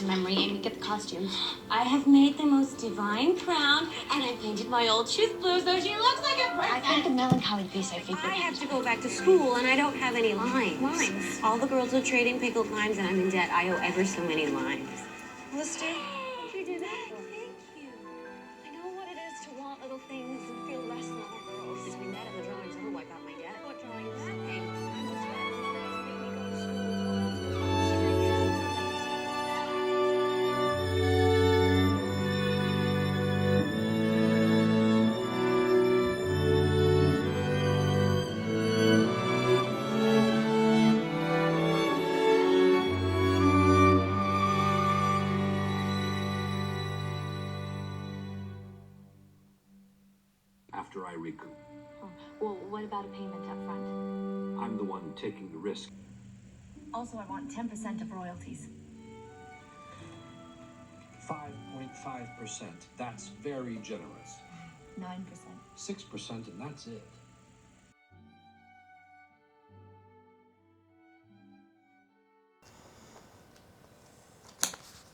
to memory. Amy, get the costumes. I have made the most divine crown, and I painted my old shoes blue so she looks like a princess. I think the melancholy piece I figured. I have to go back to school, and I don't have any limes. Limes? All the girls are trading pickled limes, and I'm in debt. I owe ever so many limes. Lister? You did that? Thank you. I know what it is to want little things and feel less than other girls. Between that and the drawings, I'm gonna wipe out my debt. What drawing is that thing? I was right. After I recoup. Oh, well, what about a payment up front? I'm the one taking the risk. Also, I want 10% of royalties. 5.5%. That's very generous. 9%. 6% and that's it.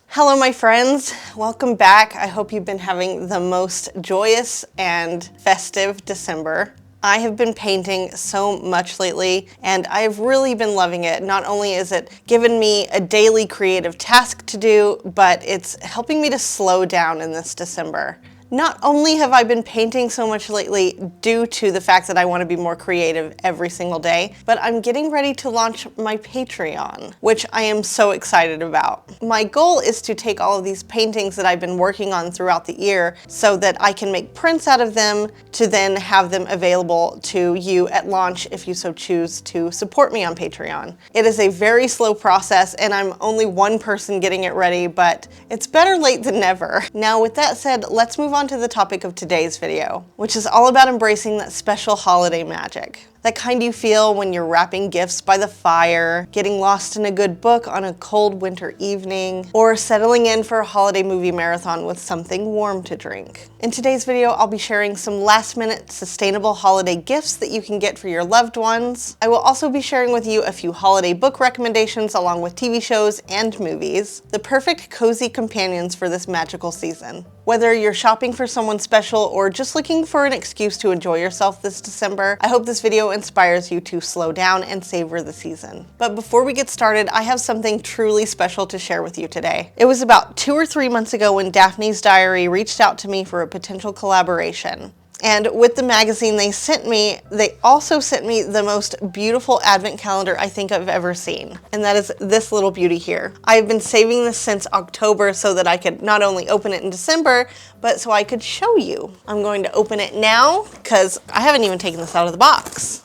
Hello, my friends. Welcome back. I hope you've been having the most joyous and festive December. I have been painting so much lately, and I've really been loving it. Not only is it given me a daily creative task to do, but it's helping me to slow down in this December. Not only have I been painting so much lately due to the fact that I want to be more creative every single day, but I'm getting ready to launch my Patreon, which I am so excited about. My goal is to take all of these paintings that I've been working on throughout the year so that I can make prints out of them to then have them available to you at launch if you so choose to support me on Patreon. It is a very slow process and I'm only one person getting it ready, but it's better late than never. Now with that said, let's move on to the topic of today's video, which is all about embracing that special holiday magic. That kind you feel when you're wrapping gifts by the fire, getting lost in a good book on a cold winter evening, or settling in for a holiday movie marathon with something warm to drink. In today's video, I'll be sharing some last-minute sustainable holiday gifts that you can get for your loved ones. I will also be sharing with you a few holiday book recommendations along with TV shows and movies, the perfect cozy companions for this magical season. Whether you're shopping for someone special or just looking for an excuse to enjoy yourself this December, I hope this video inspires you to slow down and savor the season. But before we get started, I have something truly special to share with you today. It was about 2 or 3 months ago when Daphne's Diary reached out to me for a potential collaboration. And with the magazine they also sent me the most beautiful advent calendar I think I've ever seen. And that is this little beauty here. I've been saving this since October so that I could not only open it in December, but so I could show you. I'm going to open it now because I haven't even taken this out of the box.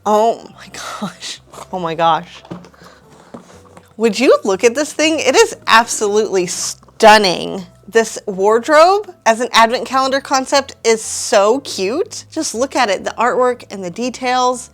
Oh my gosh. Oh my gosh. Would you look at this thing? It is absolutely stunning. This wardrobe as an advent calendar concept is so cute. Just look at it, the artwork and the details.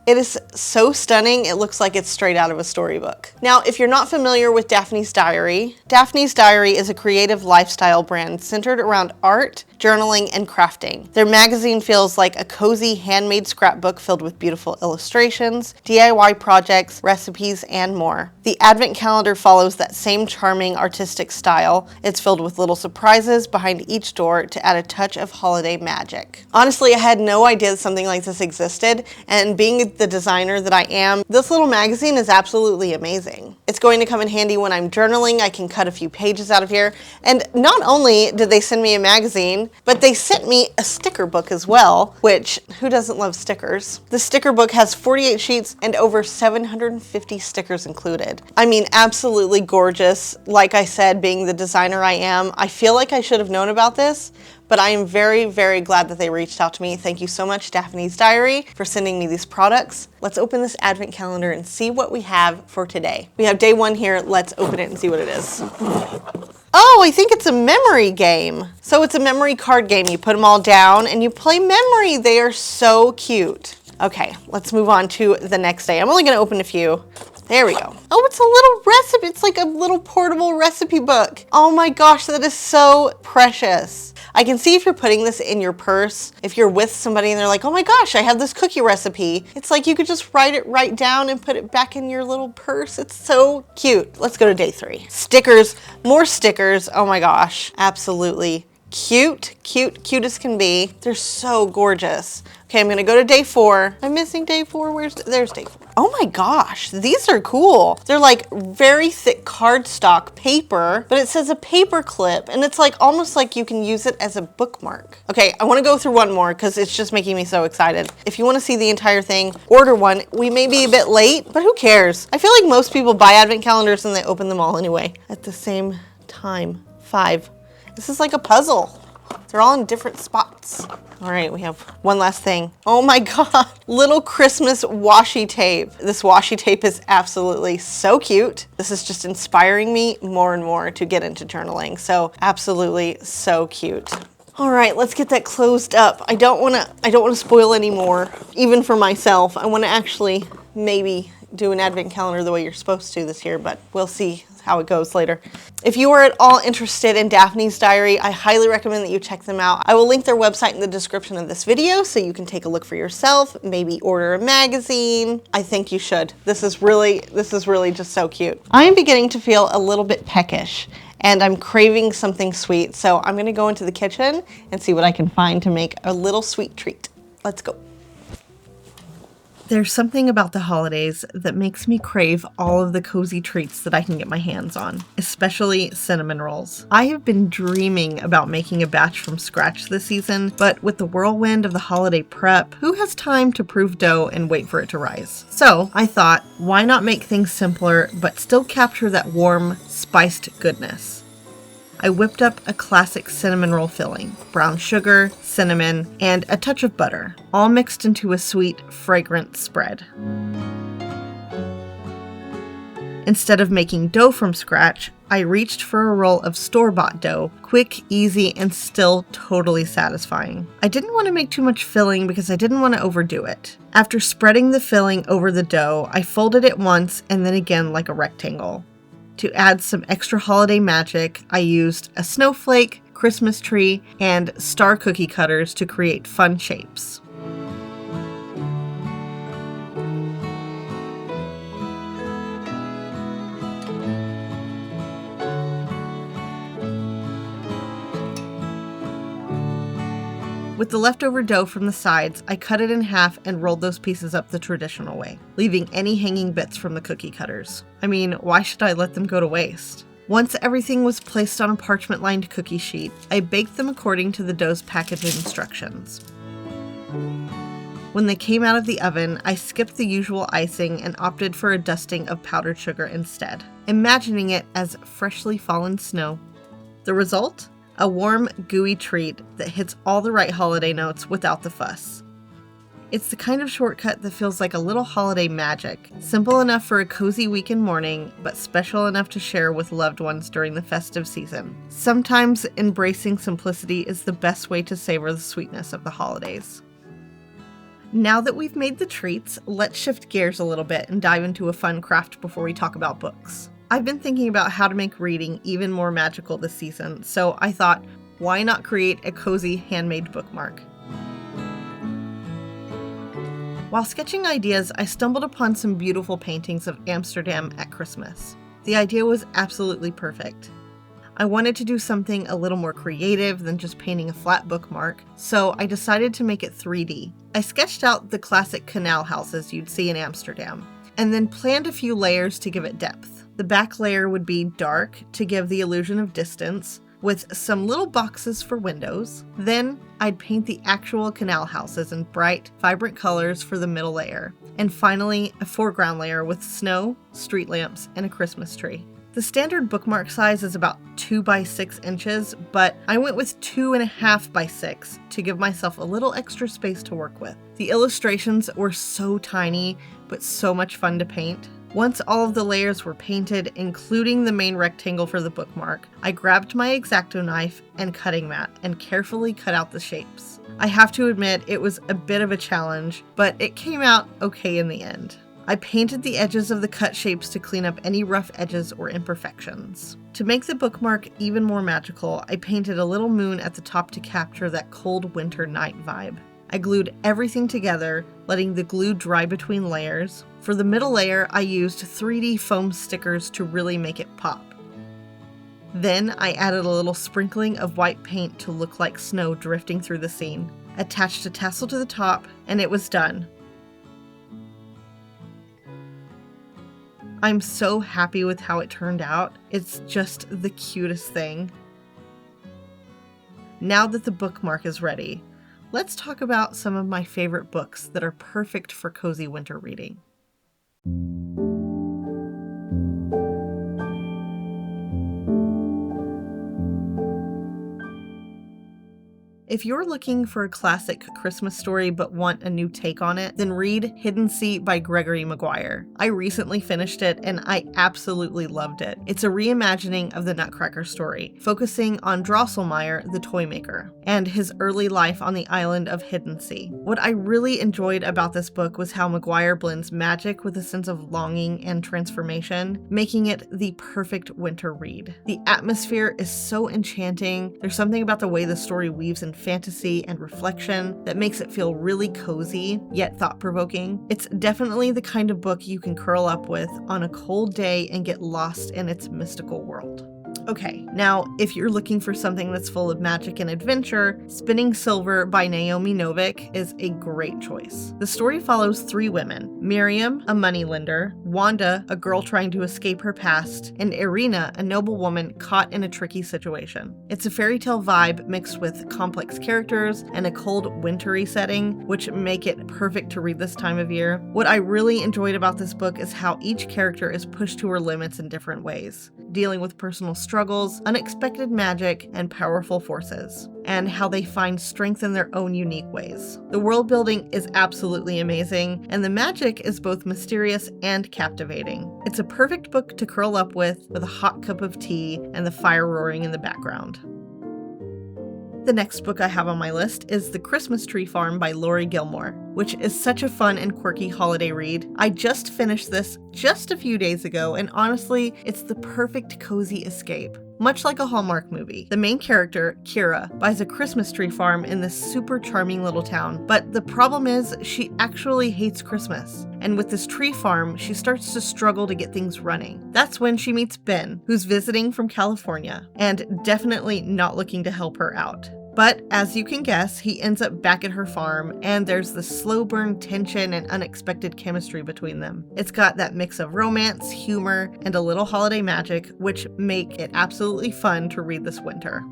It is so stunning, it looks like it's straight out of a storybook. Now, if you're not familiar with Daphne's Diary is a creative lifestyle brand centered around art, journaling, and crafting. Their magazine feels like a cozy handmade scrapbook filled with beautiful illustrations, DIY projects, recipes, and more. The advent calendar follows that same charming artistic style. It's filled with little surprises behind each door to add a touch of holiday magic. Honestly, I had no idea that something like this existed, and being the designer that I am, this little magazine is absolutely amazing. It's going to come in handy when I'm journaling. I can cut a few pages out of here. And not only did they send me a magazine, but they sent me a sticker book as well, which who doesn't love stickers? The sticker book has 48 sheets and over 750 stickers included. I mean, absolutely gorgeous. Like I said, being the designer I am, I feel like I should have known about this, but I am very, very glad that they reached out to me. Thank you so much, Daphne's Diary, for sending me these products. Let's open this advent calendar and see what we have for today. We have day 1 here. Let's open it and see what it is. Oh, I think it's a memory game. So it's a memory card game. You put them all down and you play memory. They are so cute. Okay, let's move on to the next day. I'm only gonna open a few There we go. Oh, it's a little recipe. It's like a little portable recipe book. Oh my gosh, that is so precious. I can see if you're putting this in your purse, if you're with somebody and they're like, oh my gosh, I have this cookie recipe. It's like you could just write it right down and put it back in your little purse. It's so cute. Let's go to day 3. Stickers, more stickers. Oh my gosh, absolutely. Cute as can be. They're so gorgeous. Okay, I'm gonna go to day 4. I'm missing day 4. There's day 4. Oh my gosh, these are cool. They're like very thick cardstock paper, but it says a paper clip, and it's like almost like you can use it as a bookmark. Okay, I wanna go through one more because it's just making me so excited. If you wanna see the entire thing, order one. We may be a bit late, but who cares? I feel like most people buy advent calendars and they open them all anyway at the same time. 5. This is like a puzzle. They're all in different spots. All right, we have one last thing. Oh my God, little Christmas washi tape. This washi tape is absolutely so cute. This is just inspiring me more and more to get into journaling. So absolutely so cute. All right, let's get that closed up. I don't wanna spoil any more, even for myself. I wanna actually maybe do an advent calendar the way you're supposed to this year, but we'll see how it goes later. If you are at all interested in Daphne's Diary, I highly recommend that you check them out. I will link their website in the description of this video so you can take a look for yourself, maybe order a magazine. I think you should. This is really just so cute. I am beginning to feel a little bit peckish and I'm craving something sweet, so I'm gonna go into the kitchen and see what I can find to make a little sweet treat. Let's go. There's something about the holidays that makes me crave all of the cozy treats that I can get my hands on, especially cinnamon rolls. I have been dreaming about making a batch from scratch this season, but with the whirlwind of the holiday prep, who has time to prove dough and wait for it to rise? So I thought, why not make things simpler, but still capture that warm, spiced goodness? I whipped up a classic cinnamon roll filling, brown sugar, cinnamon, and a touch of butter, all mixed into a sweet, fragrant spread. Instead of making dough from scratch, I reached for a roll of store-bought dough, quick, easy, and still totally satisfying. I didn't want to make too much filling because I didn't want to overdo it. After spreading the filling over the dough, I folded it once and then again like a rectangle. To add some extra holiday magic, I used a snowflake, Christmas tree, and star cookie cutters to create fun shapes. With the leftover dough from the sides, I cut it in half and rolled those pieces up the traditional way, leaving any hanging bits from the cookie cutters. I mean, why should I let them go to waste? Once everything was placed on a parchment-lined cookie sheet, I baked them according to the dough's package instructions. When they came out of the oven, I skipped the usual icing and opted for a dusting of powdered sugar instead, imagining it as freshly fallen snow. The result? A warm, gooey treat that hits all the right holiday notes without the fuss. It's the kind of shortcut that feels like a little holiday magic, simple enough for a cozy weekend morning, but special enough to share with loved ones during the festive season. Sometimes embracing simplicity is the best way to savor the sweetness of the holidays. Now that we've made the treats, let's shift gears a little bit and dive into a fun craft before we talk about books. I've been thinking about how to make reading even more magical this season, so I thought, why not create a cozy handmade bookmark? While sketching ideas, I stumbled upon some beautiful paintings of Amsterdam at Christmas. The idea was absolutely perfect. I wanted to do something a little more creative than just painting a flat bookmark, so I decided to make it 3D. I sketched out the classic canal houses you'd see in Amsterdam, and then planned a few layers to give it depth. The back layer would be dark to give the illusion of distance, with some little boxes for windows. Then I'd paint the actual canal houses in bright, vibrant colors for the middle layer. And finally, a foreground layer with snow, street lamps, and a Christmas tree. The standard bookmark size is about 2 by 6 inches, but I went with 2.5 by 6 to give myself a little extra space to work with. The illustrations were so tiny, but so much fun to paint. Once all of the layers were painted, including the main rectangle for the bookmark, I grabbed my X-Acto knife and cutting mat and carefully cut out the shapes. I have to admit, it was a bit of a challenge, but it came out okay in the end. I painted the edges of the cut shapes to clean up any rough edges or imperfections. To make the bookmark even more magical, I painted a little moon at the top to capture that cold winter night vibe. I glued everything together, letting the glue dry between layers. For the middle layer, I used 3D foam stickers to really make it pop. Then I added a little sprinkling of white paint to look like snow drifting through the scene, attached a tassel to the top, and it was done. I'm so happy with how it turned out. It's just the cutest thing. Now that the bookmark is ready, let's talk about some of my favorite books that are perfect for cozy winter reading. If you're looking for a classic Christmas story but want a new take on it, then read Hiddensee by Gregory Maguire. I recently finished it and I absolutely loved it. It's a reimagining of the Nutcracker story, focusing on Drosselmeyer, the toy maker, and his early life on the island of Hiddensee. What I really enjoyed about this book was how Maguire blends magic with a sense of longing and transformation, making it the perfect winter read. The atmosphere is so enchanting. There's something about the way the story weaves in fantasy and reflection that makes it feel really cozy, yet thought-provoking. It's definitely the kind of book you can curl up with on a cold day and get lost in its mystical world. Okay, now if you're looking for something that's full of magic and adventure, Spinning Silver by Naomi Novik is a great choice. The story follows 3 women: Miriam, a moneylender; Wanda, a girl trying to escape her past; and Irina, a noble woman caught in a tricky situation. It's a fairy tale vibe mixed with complex characters and a cold, wintry setting, which make it perfect to read this time of year. What I really enjoyed about this book is how each character is pushed to her limits in different ways, dealing with personal struggles, unexpected magic, and powerful forces, and how they find strength in their own unique ways. The world building is absolutely amazing, and the magic is both mysterious and captivating. It's a perfect book to curl up with a hot cup of tea and the fire roaring in the background. The next book I have on my list is The Christmas Tree Farm by Laurie Gilmore, which is such a fun and quirky holiday read. I just finished this just a few days ago, and honestly, it's the perfect cozy escape. Much like a Hallmark movie, the main character, Kira, buys a Christmas tree farm in this super charming little town, but the problem is she actually hates Christmas. And with this tree farm, she starts to struggle to get things running. That's when she meets Ben, who's visiting from California, and definitely not looking to help her out. But as you can guess, he ends up back at her farm, and there's this slow burn tension and unexpected chemistry between them. It's got that mix of romance, humor, and a little holiday magic, which make it absolutely fun to read this winter.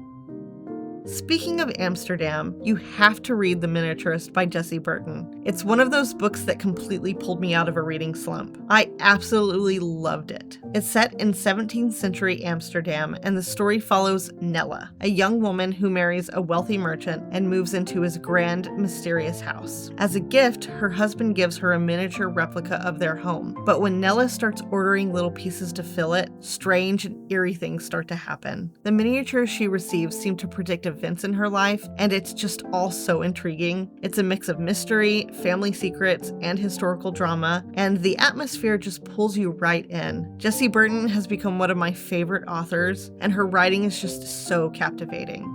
Speaking of Amsterdam, you have to read The Miniaturist by Jessie Burton. It's one of those books that completely pulled me out of a reading slump. I absolutely loved it. It's set in 17th century Amsterdam, and the story follows Nella, a young woman who marries a wealthy merchant and moves into his grand, mysterious house. As a gift, her husband gives her a miniature replica of their home, but when Nella starts ordering little pieces to fill it, strange and eerie things start to happen. The miniatures she receives seem to predict events in her life, and it's just all so intriguing. It's a mix of mystery, family secrets, and historical drama, and the atmosphere just pulls you right in. Jessie Burton has become one of my favorite authors, and her writing is just so captivating.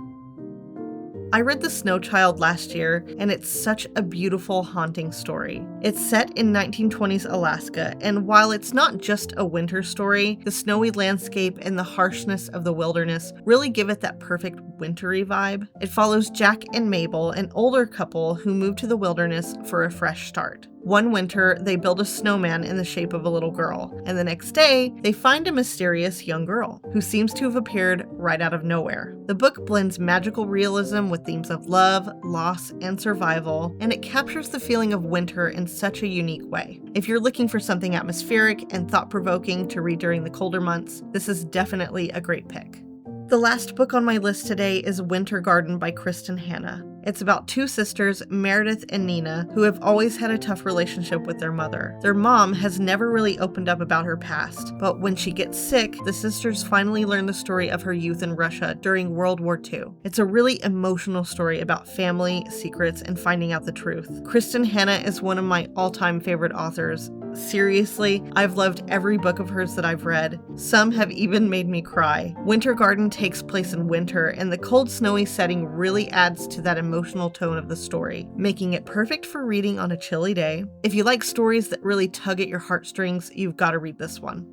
I read The Snow Child last year, and it's such a beautiful, haunting story. It's set in 1920s Alaska, and while it's not just a winter story, the snowy landscape and the harshness of the wilderness really give it that perfect wintry vibe. It follows Jack and Mabel, an older couple who move to the wilderness for a fresh start. One winter, they build a snowman in the shape of a little girl, and the next day, they find a mysterious young girl who seems to have appeared right out of nowhere. The book blends magical realism with themes of love, loss, and survival, and it captures the feeling of winter in such a unique way. If you're looking for something atmospheric and thought-provoking to read during the colder months, this is definitely a great pick. The last book on my list today is Winter Garden by Kristin Hannah. It's about 2 sisters, Meredith and Nina, who have always had a tough relationship with their mother. Their mom has never really opened up about her past, but when she gets sick, the sisters finally learn the story of her youth in Russia during World War II. It's a really emotional story about family, secrets, and finding out the truth. Kristin Hannah is one of my all-time favorite authors, Seriously, I've loved every book of hers that I've read. Some have even made me cry. Winter Garden takes place in winter, and the cold, snowy setting really adds to that emotional tone of the story, making it perfect for reading on a chilly day. If you like stories that really tug at your heartstrings, you've got to read this one.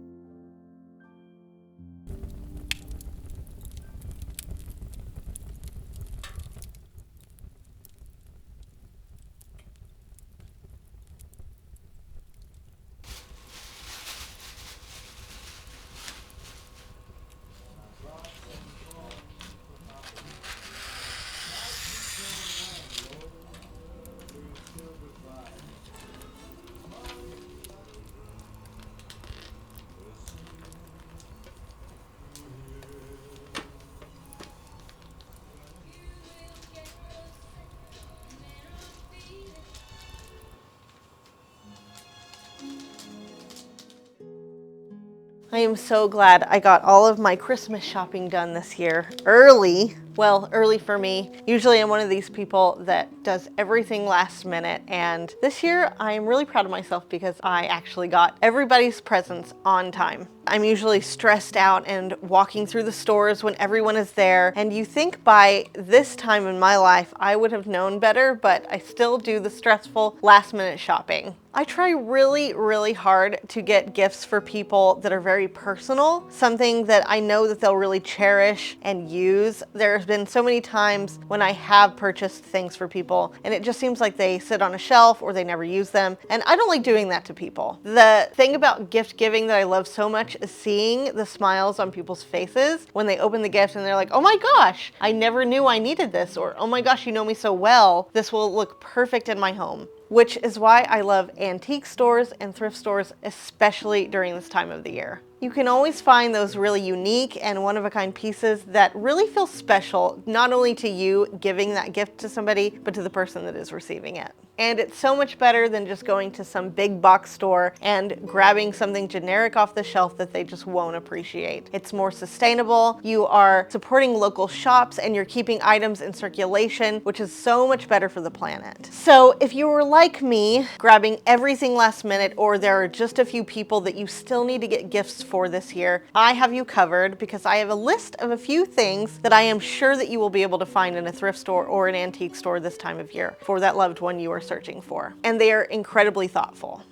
I am so glad I got all of my Christmas shopping done this year early. Well, early for me. Usually I'm one of these people that does everything last minute, and this year I'm really proud of myself because I actually got everybody's presents on time. I'm usually stressed out and walking through the stores when everyone is there, and you think by this time in my life I would have known better, but I still do the stressful last minute shopping. I try really, really hard to get gifts for people that are very personal, something that I know that they'll really cherish and use. There's been so many times when I have purchased things for people and it just seems like they sit on a shelf or they never use them, and I don't like doing that to people. The thing about gift giving that I love so much is seeing the smiles on people's faces when they open the gift and they're like, oh my gosh, I never knew I needed this, or oh my gosh, you know me so well, this will look perfect in my home. Which is why I love antique stores and thrift stores, especially during this time of the year. You can always find those really unique and one-of-a-kind pieces that really feel special, not only to you giving that gift to somebody, but to the person that is receiving it. And it's so much better than just going to some big box store and grabbing something generic off the shelf that they just won't appreciate. It's more sustainable, you are supporting local shops, and you're keeping items in circulation, which is so much better for the planet. So if you were like me, grabbing everything last minute, or there are just a few people that you still need to get gifts for this year, I have you covered because I have a list of a few things that I am sure that you will be able to find in a thrift store or an antique store this time of year for that loved one you are searching for. And they are incredibly thoughtful.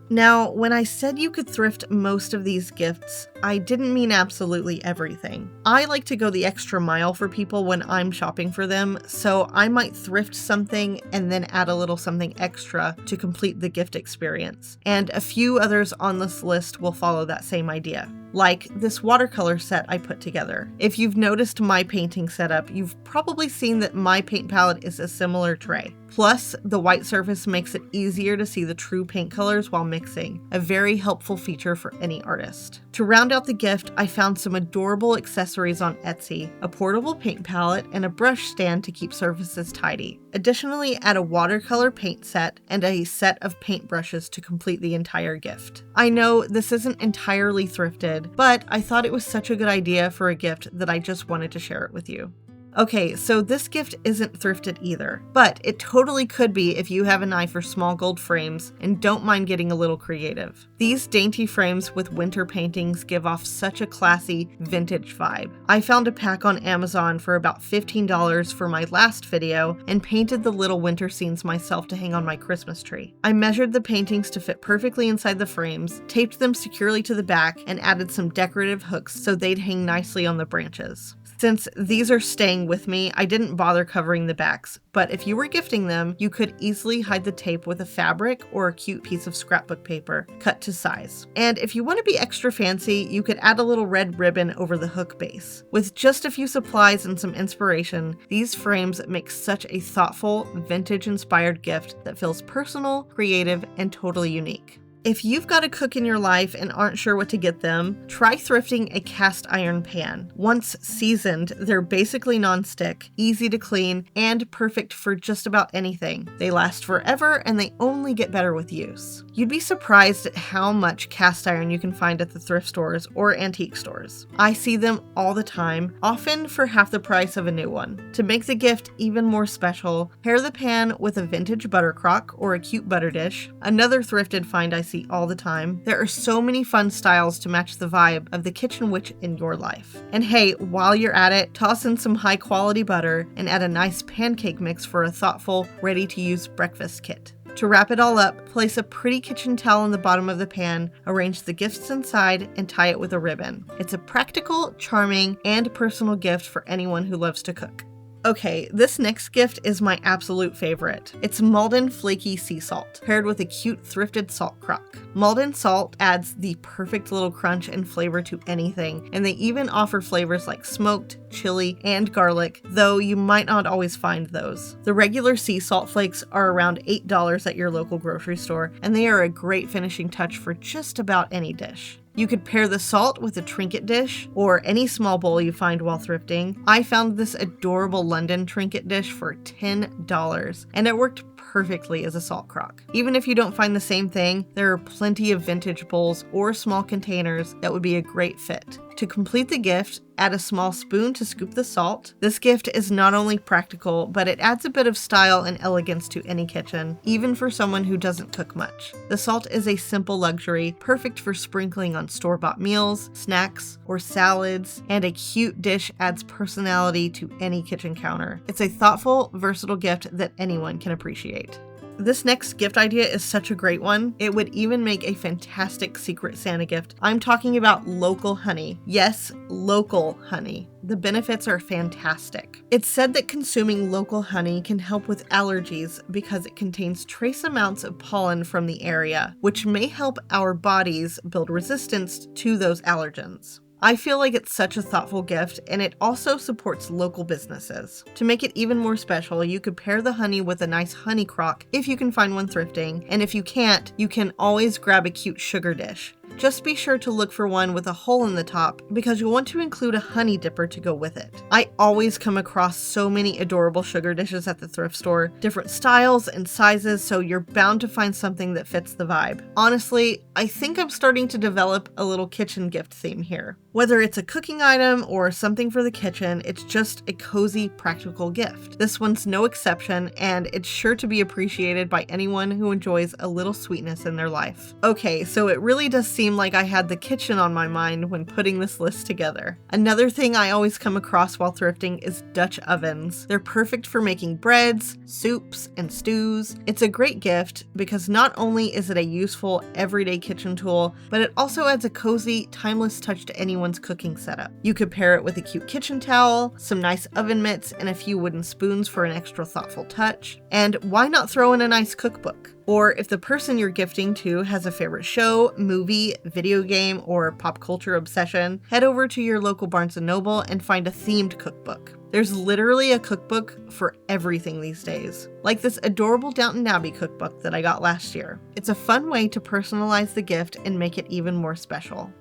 Now, when I said you could thrift most of these gifts, I didn't mean absolutely everything. I like to go the extra mile for people when I'm shopping for them, so I might thrift something and then add a little something extra to complete the gift experience. And a few others on this list will follow that same idea. Like this watercolor set I put together. If you've noticed my painting setup, you've probably seen that my paint palette is a similar tray. Plus, the white surface makes it easier to see the true paint colors while mixing, a very helpful feature for any artist. To round out the gift, I found some adorable accessories on Etsy, a portable paint palette, and a brush stand to keep surfaces tidy. Additionally, add a watercolor paint set and a set of paint brushes to complete the entire gift. I know this isn't entirely thrifted, but I thought it was such a good idea for a gift that I just wanted to share it with you. Okay, so this gift isn't thrifted either, but it totally could be if you have an eye for small gold frames and don't mind getting a little creative. These dainty frames with winter paintings give off such a classy, vintage vibe. I found a pack on Amazon for about $15 for my last video and painted the little winter scenes myself to hang on my Christmas tree. I measured the paintings to fit perfectly inside the frames, taped them securely to the back, and added some decorative hooks so they'd hang nicely on the branches. Since these are staying with me, I didn't bother covering the backs, but if you were gifting them, you could easily hide the tape with a fabric or a cute piece of scrapbook paper, cut to size. And if you want to be extra fancy, you could add a little red ribbon over the hook base. With just a few supplies and some inspiration, these frames make such a thoughtful, vintage-inspired gift that feels personal, creative, and totally unique. If you've got a cook in your life and aren't sure what to get them, try thrifting a cast iron pan. Once seasoned, they're basically non-stick, easy to clean, and perfect for just about anything. They last forever and they only get better with use. You'd be surprised at how much cast iron you can find at the thrift stores or antique stores. I see them all the time, often for half the price of a new one. To make the gift even more special, pair the pan with a vintage butter crock or a cute butter dish. Another thrifted find I see all the time. There are so many fun styles to match the vibe of the kitchen witch in your life. And hey, while you're at it, toss in some high quality butter and add a nice pancake mix for a thoughtful, ready to use breakfast kit. To wrap it all up, place a pretty kitchen towel on the bottom of the pan, arrange the gifts inside, and tie it with a ribbon. It's a practical, charming, and personal gift for anyone who loves to cook. Okay, this next gift is my absolute favorite. It's Maldon Flaky Sea Salt, paired with a cute thrifted salt crock. Maldon salt adds the perfect little crunch and flavor to anything, and they even offer flavors like smoked, chili, and garlic, though you might not always find those. The regular sea salt flakes are around $8 at your local grocery store, and they are a great finishing touch for just about any dish. You could pair the salt with a trinket dish or any small bowl you find while thrifting. I found this adorable London trinket dish for $10, and it worked perfectly as a salt crock. Even if you don't find the same thing, there are plenty of vintage bowls or small containers that would be a great fit. To complete the gift, add a small spoon to scoop the salt. This gift is not only practical, but it adds a bit of style and elegance to any kitchen, even for someone who doesn't cook much. The salt is a simple luxury, perfect for sprinkling on store-bought meals, snacks, or salads, and a cute dish adds personality to any kitchen counter. It's a thoughtful, versatile gift that anyone can appreciate. This next gift idea is such a great one. It would even make a fantastic Secret Santa gift. I'm talking about local honey. Yes, local honey. The benefits are fantastic. It's said that consuming local honey can help with allergies because it contains trace amounts of pollen from the area, which may help our bodies build resistance to those allergens. I feel like it's such a thoughtful gift, and it also supports local businesses. To make it even more special, you could pair the honey with a nice honey crock if you can find one thrifting, and if you can't, you can always grab a cute sugar dish. Just be sure to look for one with a hole in the top because you'll want to include a honey dipper to go with it. I always come across so many adorable sugar dishes at the thrift store, different styles and sizes, so you're bound to find something that fits the vibe. Honestly, I think I'm starting to develop a little kitchen gift theme here. Whether it's a cooking item or something for the kitchen, it's just a cozy, practical gift. This one's no exception, and it's sure to be appreciated by anyone who enjoys a little sweetness in their life. Okay, so it really does seem like I had the kitchen on my mind when putting this list together. Another thing I always come across while thrifting is Dutch ovens. They're perfect for making breads, soups, and stews. It's a great gift because not only is it a useful everyday kitchen tool, but it also adds a cozy, timeless touch to anyone's cooking setup. You could pair it with a cute kitchen towel, some nice oven mitts, and a few wooden spoons for an extra thoughtful touch. And why not throw in a nice cookbook? Or if the person you're gifting to has a favorite show, movie, video game, or pop culture obsession, head over to your local Barnes & Noble and find a themed cookbook. There's literally a cookbook for everything these days, like this adorable Downton Abbey cookbook that I got last year. It's a fun way to personalize the gift and make it even more special.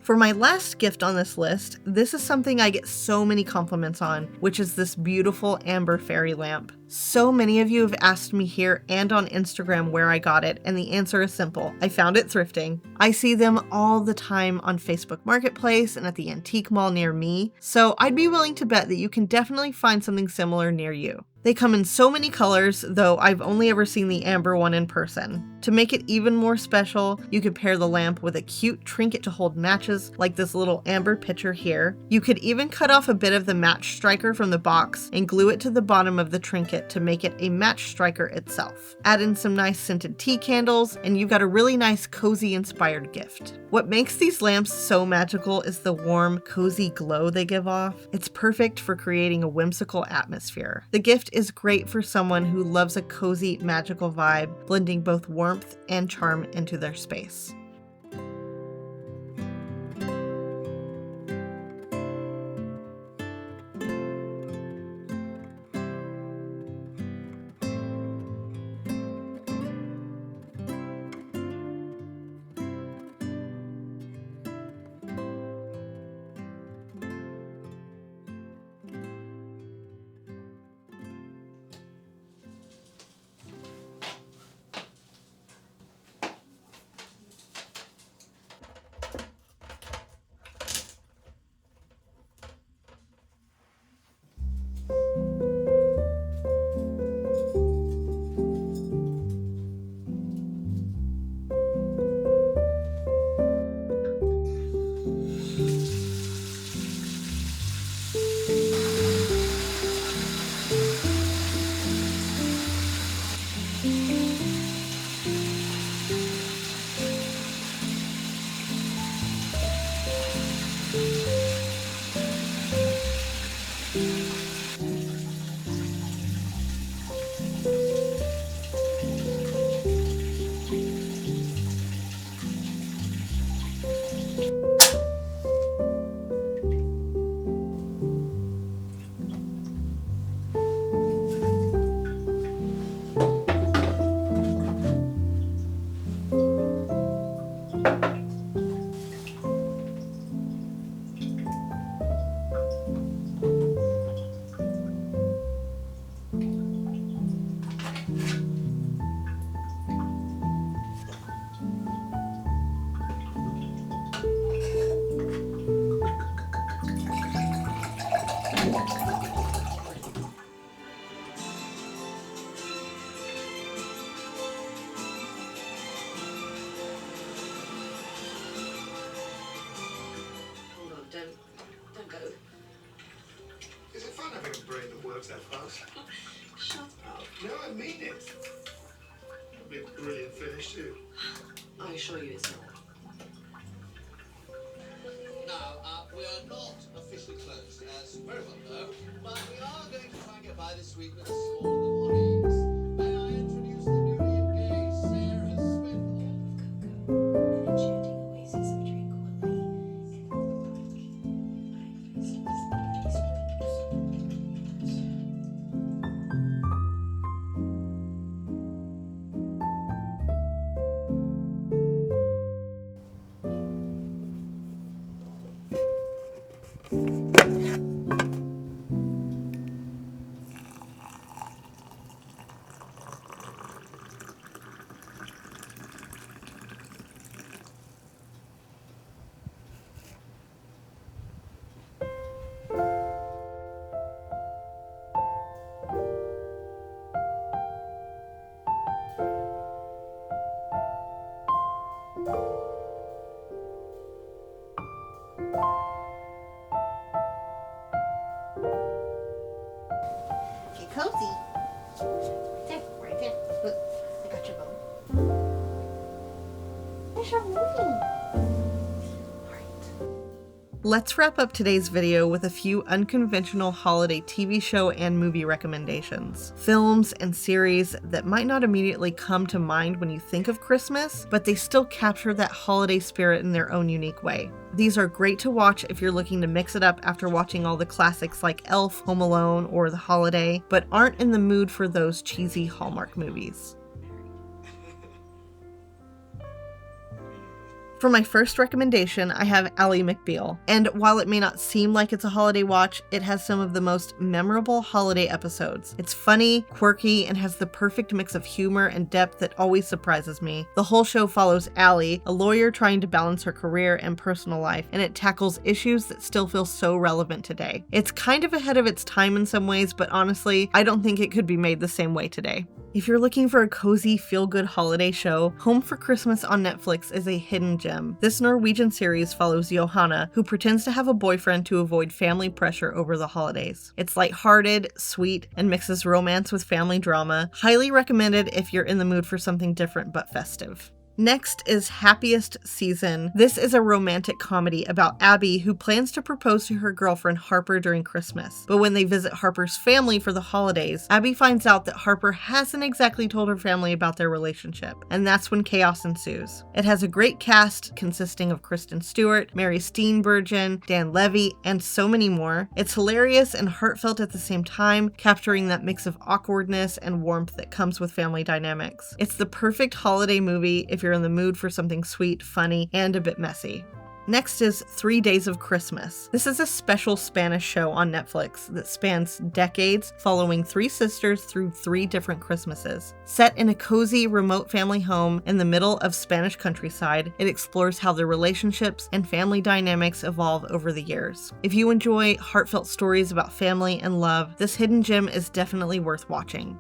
For my last gift on this list, this is something I get so many compliments on, which is this beautiful amber fairy lamp. So many of you have asked me here and on Instagram where I got it, and the answer is simple. I found it thrifting. I see them all the time on Facebook Marketplace and at the antique mall near me, so I'd be willing to bet that you can definitely find something similar near you. They come in so many colors, though I've only ever seen the amber one in person. To make it even more special, you could pair the lamp with a cute trinket to hold matches, like this little amber pitcher here. You could even cut off a bit of the match striker from the box and glue it to the bottom of the trinket to make it a match striker itself. Add in some nice scented tea candles, and you've got a really nice cozy inspired gift. What makes these lamps so magical is the warm, cozy glow they give off. It's perfect for creating a whimsical atmosphere. The gift is great for someone who loves a cozy, magical vibe, blending both warmth and charm into their space. works that fast. Shut up. No, I mean it. It'll be a brilliant finish too. I assure you it's not. Now, we are not officially closed, as you very well know, but we are going to try and get by this week with a small colleagues. May I introduce the newly engaged Sarah Smith? An enchanting oasis of tranquility in Get cozy. There, right there. Look, I got your bone. There's your movie. Let's wrap up today's video with a few unconventional holiday TV show and movie recommendations. Films and series that might not immediately come to mind when you think of Christmas, but they still capture that holiday spirit in their own unique way. These are great to watch if you're looking to mix it up after watching all the classics like Elf, Home Alone, or The Holiday, but aren't in the mood for those cheesy Hallmark movies. For my first recommendation, I have Ally McBeal, and while it may not seem like it's a holiday watch, it has some of the most memorable holiday episodes. It's funny, quirky, and has the perfect mix of humor and depth that always surprises me. The whole show follows Ally, a lawyer trying to balance her career and personal life, and it tackles issues that still feel so relevant today. It's kind of ahead of its time in some ways, but honestly, I don't think it could be made the same way today. If you're looking for a cozy, feel-good holiday show, Home for Christmas on Netflix is a hidden gem. This Norwegian series follows Johanna, who pretends to have a boyfriend to avoid family pressure over the holidays. It's lighthearted, sweet, and mixes romance with family drama. Highly recommended if you're in the mood for something different but festive. Next is Happiest Season. This is a romantic comedy about Abby, who plans to propose to her girlfriend Harper during Christmas. But when they visit Harper's family for the holidays, Abby finds out that Harper hasn't exactly told her family about their relationship, and that's when chaos ensues. It has a great cast consisting of Kristen Stewart, Mary Steenburgen, Dan Levy, and so many more. It's hilarious and heartfelt at the same time, capturing that mix of awkwardness and warmth that comes with family dynamics. It's the perfect holiday movie if you're in the mood for something sweet, funny, and a bit messy. Next is 3 Days of Christmas. This is a special Spanish show on Netflix that spans decades, following 3 sisters through 3 different Christmases. Set in a cozy, remote family home in the middle of Spanish countryside, it explores how their relationships and family dynamics evolve over the years. If you enjoy heartfelt stories about family and love, this hidden gem is definitely worth watching.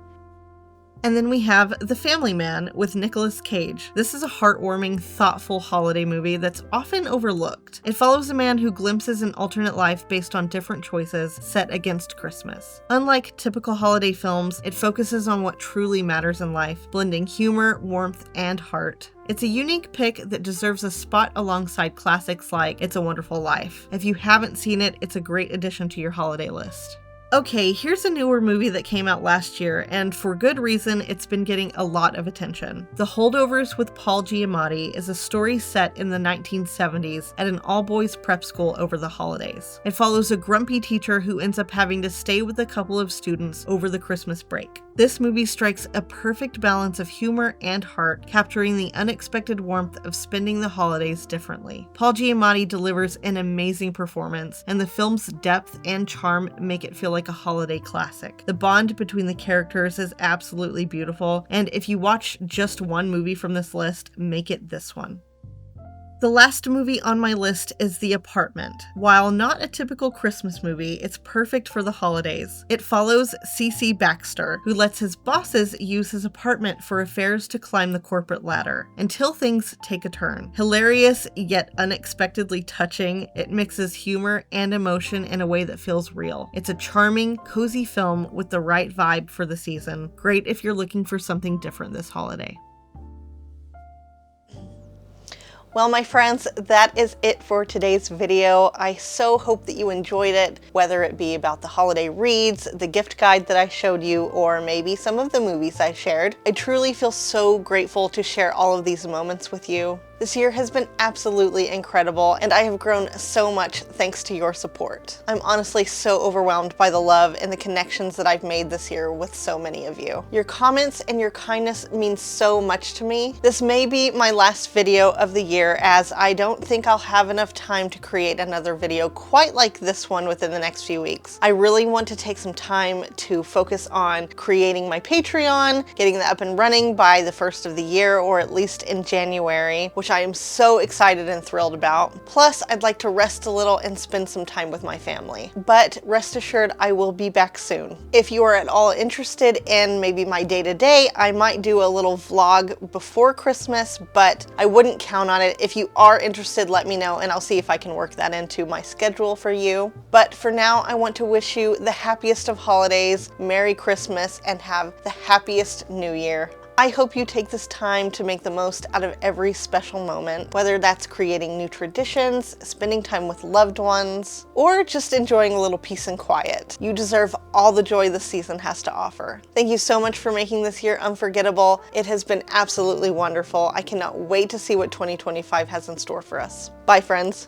And then we have The Family Man with Nicolas Cage. This is a heartwarming, thoughtful holiday movie that's often overlooked. It follows a man who glimpses an alternate life based on different choices set against Christmas. Unlike typical holiday films, it focuses on what truly matters in life, blending humor, warmth, and heart. It's a unique pick that deserves a spot alongside classics like It's a Wonderful Life. If you haven't seen it, it's a great addition to your holiday list. Okay, here's a newer movie that came out last year, and for good reason, it's been getting a lot of attention. The Holdovers with Paul Giamatti is a story set in the 1970s at an all-boys prep school over the holidays. It follows a grumpy teacher who ends up having to stay with a couple of students over the Christmas break. This movie strikes a perfect balance of humor and heart, capturing the unexpected warmth of spending the holidays differently. Paul Giamatti delivers an amazing performance, and the film's depth and charm make it feel like a holiday classic. The bond between the characters is absolutely beautiful, and if you watch just one movie from this list, make it this one. The last movie on my list is The Apartment. While not a typical Christmas movie, it's perfect for the holidays. It follows C.C. Baxter, who lets his bosses use his apartment for affairs to climb the corporate ladder, until things take a turn. Hilarious, yet unexpectedly touching, it mixes humor and emotion in a way that feels real. It's a charming, cozy film with the right vibe for the season. Great if you're looking for something different this holiday. Well, my friends, that is it for today's video. I so hope that you enjoyed it, whether it be about the holiday reads, the gift guide that I showed you, or maybe some of the movies I shared. I truly feel so grateful to share all of these moments with you. This year has been absolutely incredible, and I have grown so much thanks to your support. I'm honestly so overwhelmed by the love and the connections that I've made this year with so many of you. Your comments and your kindness mean so much to me. This may be my last video of the year, as I don't think I'll have enough time to create another video quite like this one within the next few weeks. I really want to take some time to focus on creating my Patreon, getting that up and running by the first of the year, or at least in January, which I am so excited and thrilled about. Plus, I'd like to rest a little and spend some time with my family. But rest assured, I will be back soon. If you are at all interested in maybe my day-to-day, I might do a little vlog before Christmas, but I wouldn't count on it. If you are interested, let me know and I'll see if I can work that into my schedule for you. But for now, I want to wish you the happiest of holidays, Merry Christmas, and have the happiest New Year. I hope you take this time to make the most out of every special moment, whether that's creating new traditions, spending time with loved ones, or just enjoying a little peace and quiet. You deserve all the joy this season has to offer. Thank you so much for making this year unforgettable. It has been absolutely wonderful. I cannot wait to see what 2025 has in store for us. Bye, friends.